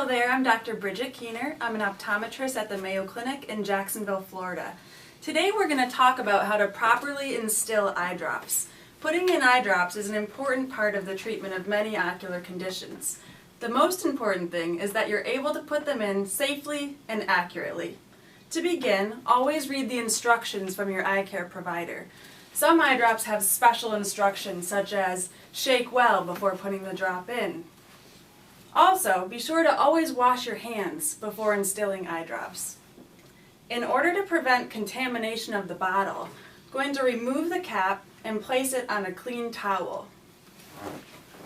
Hello there, I'm Dr. Bridget Keener. I'm an optometrist at the Mayo Clinic in Jacksonville, Florida. Today we're going to talk about how to properly instill eye drops. Putting in eye drops is an important part of the treatment of many ocular conditions. The most important thing is that you're able to put them in safely and accurately. To begin, always read the instructions from your eye care provider. Some eye drops have special instructions such as shake well before putting the drop in. Also, be sure to always wash your hands before instilling eye drops. In order to prevent contamination of the bottle, I'm going to remove the cap and place it on a clean towel.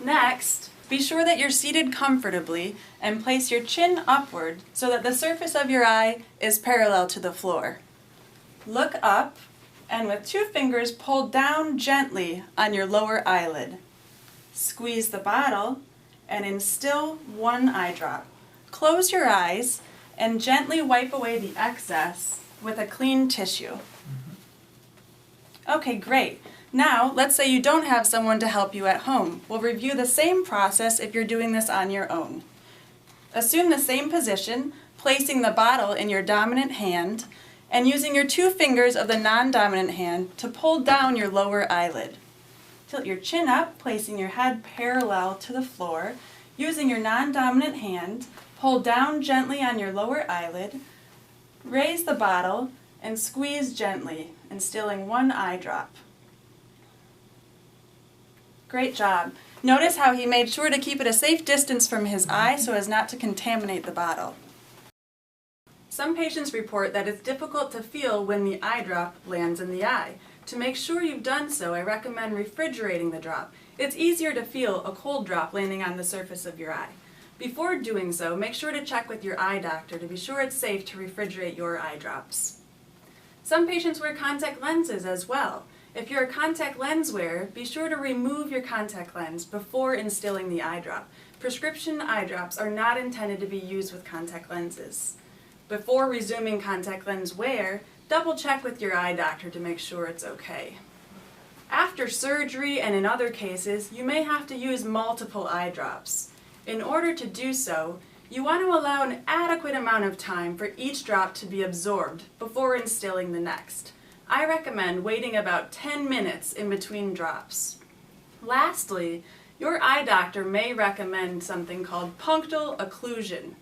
Next, be sure that you're seated comfortably and place your chin upward so that the surface of your eye is parallel to the floor. Look up and with two fingers pull down gently on your lower eyelid. Squeeze the bottle and instill one eye drop. Close your eyes and gently wipe away the excess with a clean tissue. Okay, great. Now, let's say you don't have someone to help you at home. We'll review the same process if you're doing this on your own. Assume the same position, placing the bottle in your dominant hand and using your two fingers of the non-dominant hand to pull down your lower eyelid. Tilt your chin up, placing your head parallel to the floor. Using your non-dominant hand, pull down gently on your lower eyelid, raise the bottle, and squeeze gently, instilling one eye drop. Great job. Notice how he made sure to keep it a safe distance from his eye so as not to contaminate the bottle. Some patients report that it's difficult to feel when the eye drop lands in the eye. To make sure you've done so, I recommend refrigerating the drop. It's easier to feel a cold drop landing on the surface of your eye. Before doing so, make sure to check with your eye doctor to be sure it's safe to refrigerate your eye drops. Some patients wear contact lenses as well. If you're a contact lens wearer, be sure to remove your contact lens before instilling the eye drop. Prescription eye drops are not intended to be used with contact lenses. Before resuming contact lens wear, double check with your eye doctor to make sure it's okay. After surgery and in other cases, you may have to use multiple eye drops. In order to do so, you want to allow an adequate amount of time for each drop to be absorbed before instilling the next. I recommend waiting about 10 minutes in between drops. Lastly, your eye doctor may recommend something called punctal occlusion.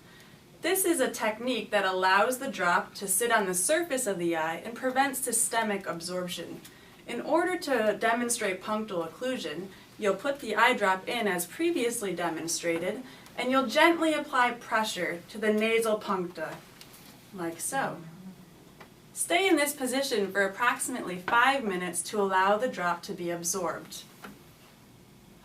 This is a technique that allows the drop to sit on the surface of the eye and prevents systemic absorption. In order to demonstrate punctal occlusion, you'll put the eye drop in as previously demonstrated, and you'll gently apply pressure to the nasal puncta, like so. Stay in this position for approximately 5 minutes to allow the drop to be absorbed.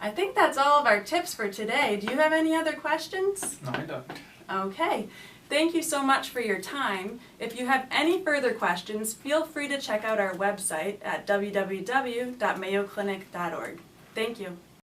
I think that's all of our tips for today. Do you have any other questions? No, I don't. Okay. Thank you so much for your time. If you have any further questions, feel free to check out our website at www.mayoclinic.org. Thank you.